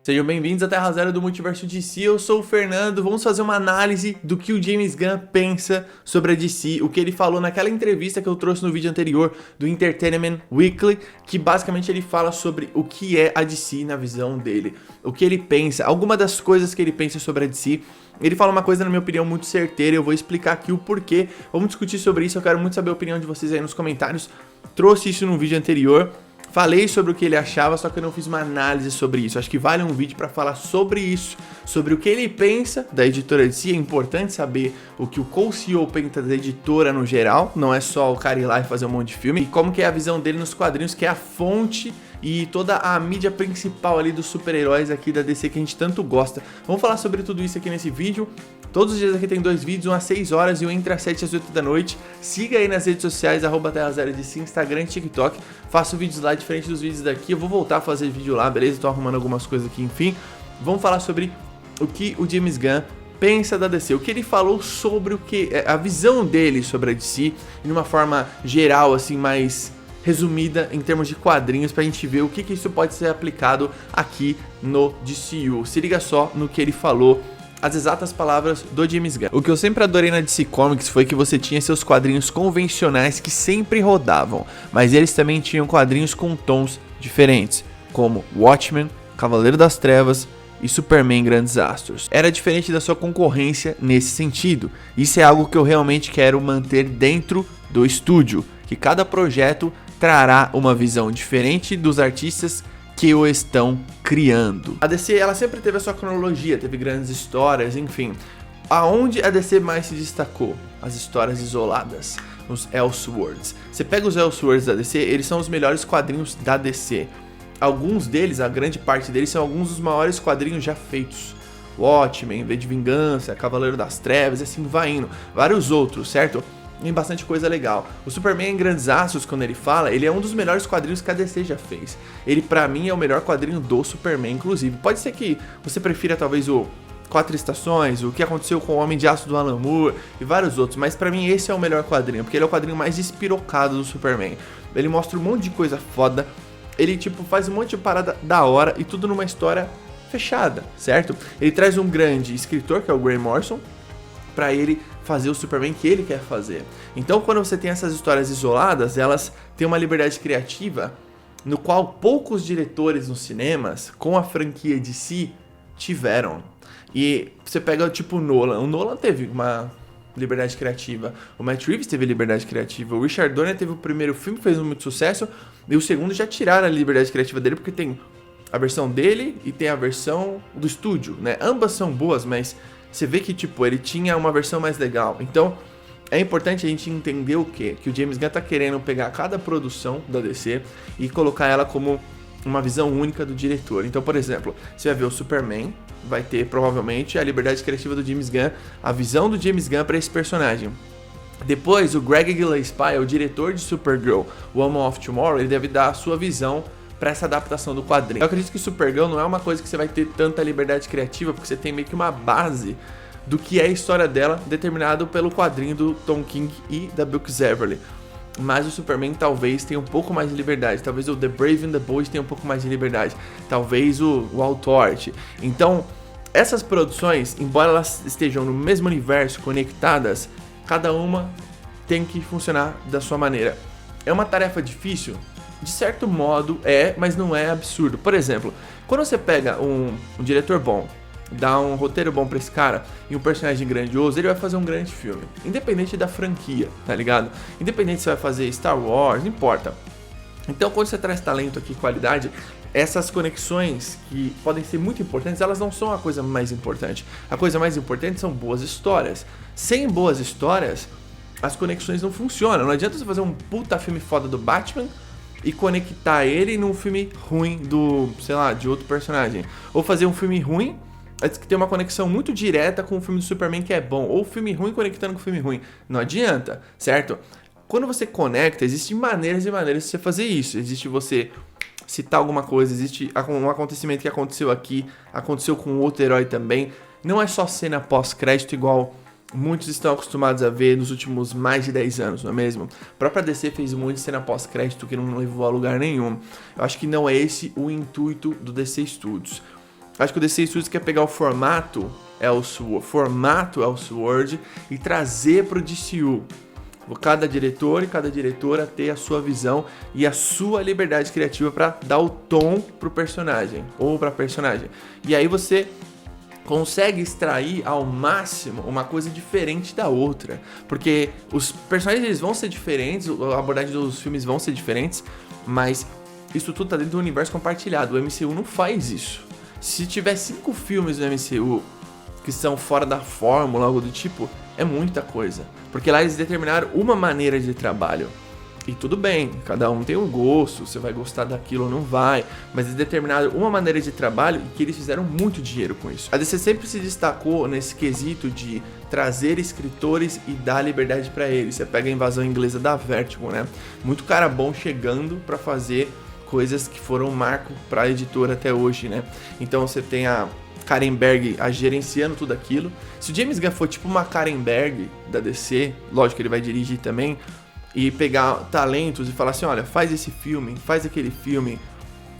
Sejam bem-vindos à Terra Zero do Multiverso DC, eu sou o Fernando, vamos fazer uma análise do que o James Gunn pensa sobre a DC, o que ele falou naquela entrevista que eu trouxe no vídeo anterior do Entertainment Weekly, que basicamente ele fala sobre o que é a DC na visão dele, o que ele pensa, algumas das coisas que ele pensa sobre a DC. Ele fala uma coisa, na minha opinião, muito certeira, eu vou explicar aqui o porquê, vamos discutir sobre isso, eu quero muito saber a opinião de vocês aí nos comentários. Trouxe isso no vídeo anterior. Falei sobre o que ele achava, só que eu não fiz uma análise sobre isso. Acho que vale um vídeo para falar sobre isso, sobre o que ele pensa da editora DC. É importante saber o que o co-CEO pensa da editora no geral, não é só o cara ir lá e fazer um monte de filme. E como que é a visão dele nos quadrinhos, que é a fonte e toda a mídia principal ali dos super-heróis aqui da DC que a gente tanto gosta. Vamos falar sobre tudo isso aqui nesse vídeo. Todos os dias aqui tem 2 vídeos, um às 6 horas e um entre as 7 e as 8 da noite. Siga aí nas redes sociais, @TerraZeroDC, Instagram e TikTok. Faço vídeos lá diferente dos vídeos daqui. Eu vou voltar a fazer vídeo lá, beleza? Tô arrumando algumas coisas aqui, enfim. Vamos falar sobre o que o James Gunn pensa da DC, o que ele falou sobre o que a visão dele sobre a DC, de uma forma geral, assim, mais resumida em termos de quadrinhos, pra gente ver o que isso pode ser aplicado aqui no DCU. Se liga só no que ele falou, as exatas palavras do James Gunn. O que eu sempre adorei na DC Comics foi que você tinha seus quadrinhos convencionais que sempre rodavam, mas eles também tinham quadrinhos com tons diferentes, como Watchmen, Cavaleiro das Trevas e Superman Grandes Astros. Era diferente da sua concorrência nesse sentido. Isso é algo que eu realmente quero manter dentro do estúdio, que cada projeto trará uma visão diferente dos artistas que o estão criando. A DC, ela sempre teve a sua cronologia, teve grandes histórias, enfim. Aonde a DC mais se destacou? As histórias isoladas, os Elseworlds. Você pega os Elseworlds da DC, eles são os melhores quadrinhos da DC. Alguns deles, a grande parte deles, são alguns dos maiores quadrinhos já feitos. Watchmen, V de Vingança, Cavaleiro das Trevas, assim vai indo. Vários outros, certo? Tem bastante coisa legal. O Superman em Grandes Astros, quando ele fala, ele é um dos melhores quadrinhos que a DC já fez. Ele, pra mim, é o melhor quadrinho do Superman, inclusive. Pode ser que você prefira, talvez, o 4 Estações, o que aconteceu com o Homem de Aço do Alan Moore e vários outros. Mas pra mim, esse é o melhor quadrinho, porque ele é o quadrinho mais despirocado do Superman. Ele mostra um monte de coisa foda. Ele, tipo, faz um monte de parada da hora e tudo numa história fechada, certo? Ele traz um grande escritor, que é o Grant Morrison, pra ele fazer o Superman que ele quer fazer. Então, quando você tem essas histórias isoladas, elas têm uma liberdade criativa no qual poucos diretores nos cinemas, com a franquia de si, tiveram. E você pega, tipo, o Nolan teve uma liberdade criativa, o Matt Reeves teve liberdade criativa, o Richard Donner teve o primeiro filme, fez muito sucesso, e o segundo já tiraram a liberdade criativa dele, porque tem a versão dele e tem a versão do estúdio, né? Ambas são boas, mas você vê que, tipo, ele tinha uma versão mais legal. Então, é importante a gente entender o quê? Que o James Gunn tá querendo pegar cada produção da DC e colocar ela como uma visão única do diretor. Então, por exemplo, você vai ver o Superman, vai ter, provavelmente, a liberdade criativa do James Gunn, a visão do James Gunn para esse personagem. Depois, o Greg Gillespie, o diretor de Supergirl, Woman of Tomorrow, ele deve dar a sua visão para essa adaptação do quadrinho. Eu acredito que Supergirl não é uma coisa que você vai ter tanta liberdade criativa, porque você tem meio que uma base do que é a história dela, determinado pelo quadrinho do Tom King e da Brooke Everly. Mas o Superman talvez tenha um pouco mais de liberdade, talvez o The Brave and the Bold tenha um pouco mais de liberdade, talvez o Authority. Então, essas produções, embora elas estejam no mesmo universo, conectadas, cada uma tem que funcionar da sua maneira. É uma tarefa difícil? De certo modo mas não é absurdo. Por exemplo, quando você pega um diretor bom, dá um roteiro bom pra esse cara e um personagem grandioso, ele vai fazer um grande filme, independente da franquia, tá ligado? Independente se você vai fazer Star Wars, não importa. Então, quando você traz talento aqui, qualidade, essas conexões que podem ser muito importantes, elas não são a coisa mais importante. A coisa mais importante são boas histórias. Sem boas histórias, as conexões não funcionam. Não adianta você fazer um puta filme foda do Batman e conectar ele num filme ruim do, sei lá, de outro personagem. Ou fazer um filme ruim que tem uma conexão muito direta com o filme do Superman que é bom. Ou filme ruim conectando com o filme ruim. Não adianta, certo? Quando você conecta, existem maneiras e maneiras de você fazer isso. Existe você citar alguma coisa, existe um acontecimento que aconteceu aqui, aconteceu com outro herói também. Não é só cena pós-crédito igual muitos estão acostumados a ver nos últimos mais de 10 anos, não é mesmo? A própria DC fez um monte de cena pós-crédito que não levou a lugar nenhum. Eu acho que não é esse o intuito do DC Studios. Acho que o DC Studios quer pegar o formato Elseworld e trazer pro DCU. Cada diretor e cada diretora ter a sua visão e a sua liberdade criativa para dar o tom pro personagem ou pra personagem. E aí você consegue extrair ao máximo uma coisa diferente da outra, porque os personagens eles vão ser diferentes, a abordagem dos filmes vão ser diferentes, mas isso tudo tá dentro do universo compartilhado. O MCU não faz isso. Se tiver 5 filmes no MCU que são fora da fórmula, algo do tipo, é muita coisa, porque lá eles determinaram uma maneira de trabalho. E tudo bem, cada um tem um gosto, você vai gostar daquilo ou não vai, mas eles determinaram uma maneira de trabalho e que eles fizeram muito dinheiro com isso. A DC sempre se destacou nesse quesito de trazer escritores e dar liberdade pra eles. Você pega a invasão inglesa da Vertigo, né? Muito cara bom chegando pra fazer coisas que foram marco pra editora até hoje, né? Então você tem a Karen Berg gerenciando tudo aquilo. Se o James Gunn for tipo uma Karen Berg da DC, lógico que ele vai dirigir também, e pegar talentos e falar assim, olha, faz esse filme, faz aquele filme,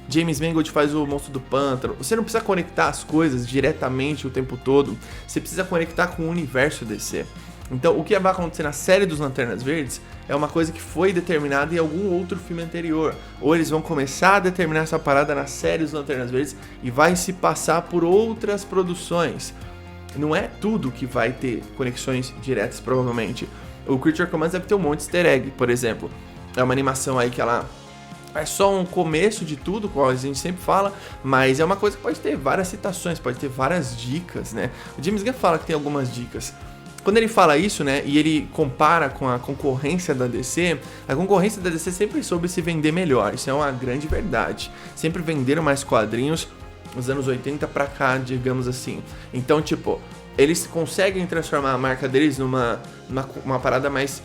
James Mangold faz o Monstro do Pântano. Você não precisa conectar as coisas diretamente o tempo todo, você precisa conectar com o universo DC. Então o que vai acontecer na série dos Lanternas Verdes é uma coisa que foi determinada em algum outro filme anterior, ou eles vão começar a determinar essa parada na série dos Lanternas Verdes e vai se passar por outras produções. Não é tudo que vai ter conexões diretas, provavelmente. O Creature Commands deve ter um monte de easter egg, por exemplo. É uma animação aí que ela é só um começo de tudo, como a gente sempre fala, mas é uma coisa que pode ter várias citações, pode ter várias dicas, né? O James Gunn fala que tem algumas dicas. Quando ele fala isso, né, e ele compara com a concorrência da DC, a concorrência da DC sempre soube se vender melhor, isso é uma grande verdade. Sempre venderam mais quadrinhos nos anos 80 pra cá, digamos assim. Então, tipo, eles conseguem transformar a marca deles numa parada mais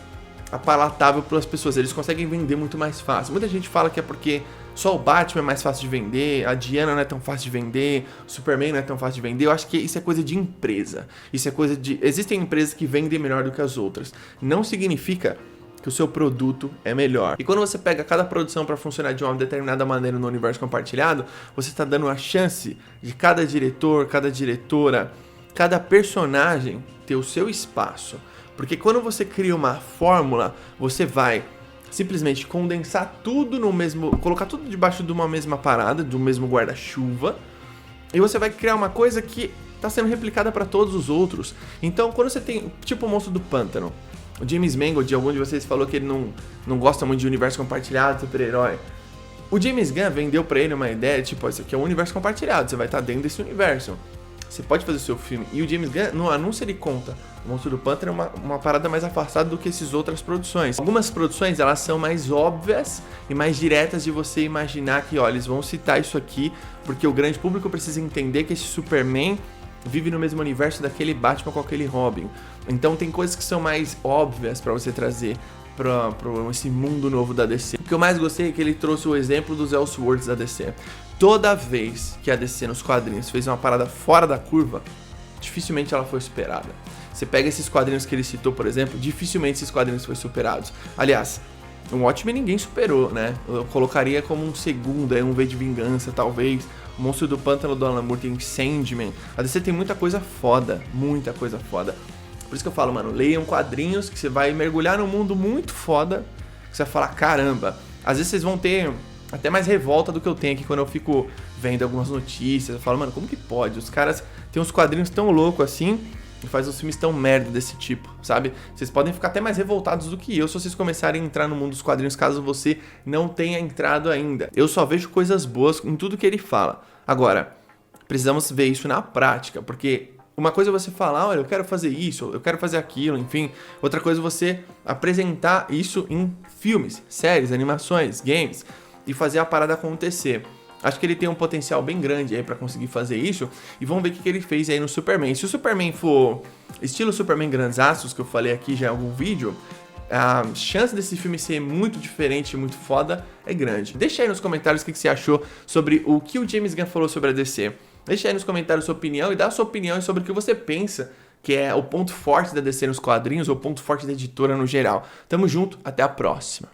apalatável pelas pessoas, eles conseguem vender muito mais fácil. Muita gente fala que é porque só o Batman é mais fácil de vender, a Diana não é tão fácil de vender, o Superman não é tão fácil de vender. Eu acho que isso é coisa de empresa. Isso é coisa de... Existem empresas que vendem melhor do que as outras. Não significa que o seu produto é melhor. E quando você pega cada produção para funcionar de uma determinada maneira no universo compartilhado, você está dando a chance de cada diretor, cada diretora, cada personagem ter o seu espaço. Porque quando você cria uma fórmula, você vai simplesmente condensar tudo no mesmo... colocar tudo debaixo de uma mesma parada, do mesmo guarda-chuva, e você vai criar uma coisa que está sendo replicada para todos os outros. Então, quando você tem, tipo o Monstro do Pântano, o James Mangold, algum de vocês falou que ele não gosta muito de universo compartilhado, super-herói. O James Gunn vendeu pra ele uma ideia, tipo, isso aqui é um universo compartilhado, você vai estar dentro desse universo. Você pode fazer o seu filme. E o James Gunn, no anúncio, ele conta. O Monstro do Pântano é uma parada mais afastada do que essas outras produções. Algumas produções, elas são mais óbvias e mais diretas de você imaginar que, ó, eles vão citar isso aqui, porque o grande público precisa entender que esse Superman vive no mesmo universo daquele Batman com aquele Robin. Então tem coisas que são mais óbvias pra você trazer pra esse mundo novo da DC. O que eu mais gostei é que ele trouxe o exemplo dos Elseworlds da DC. Toda vez que a DC nos quadrinhos fez uma parada fora da curva, dificilmente ela foi superada. Você pega esses quadrinhos que ele citou, por exemplo, dificilmente esses quadrinhos foram superados. Aliás, o Watchmen ninguém superou, né? Eu colocaria como um segundo, um V de Vingança, talvez. O Monstro do Pântano do Alan Moore tem Sandman. A DC tem muita coisa foda, muita coisa foda. Por isso que eu falo, mano, leiam quadrinhos que você vai mergulhar num mundo muito foda, que você vai falar, caramba. Às vezes vocês vão ter até mais revolta do que eu tenho aqui quando eu fico vendo algumas notícias. Eu falo, mano, como que pode? Os caras têm uns quadrinhos tão loucos assim e fazem uns filmes tão merda desse tipo, sabe? Vocês podem ficar até mais revoltados do que eu se vocês começarem a entrar no mundo dos quadrinhos caso você não tenha entrado ainda. Eu só vejo coisas boas em tudo que ele fala. Agora, precisamos ver isso na prática, porque uma coisa é você falar, olha, eu quero fazer isso, eu quero fazer aquilo, enfim. Outra coisa é você apresentar isso em filmes, séries, animações, games e fazer a parada acontecer. Acho que ele tem um potencial bem grande aí pra conseguir fazer isso. E vamos ver o que ele fez aí no Superman. Se o Superman for estilo Superman Grandes Astros, que eu falei aqui já em algum vídeo, a chance desse filme ser muito diferente, muito foda, é grande. Deixa aí nos comentários o que você achou sobre o que o James Gunn falou sobre a DC. Deixa aí nos comentários sua opinião e dá a sua opinião sobre o que você pensa que é o ponto forte da DC nos quadrinhos ou o ponto forte da editora no geral. Tamo junto, até a próxima.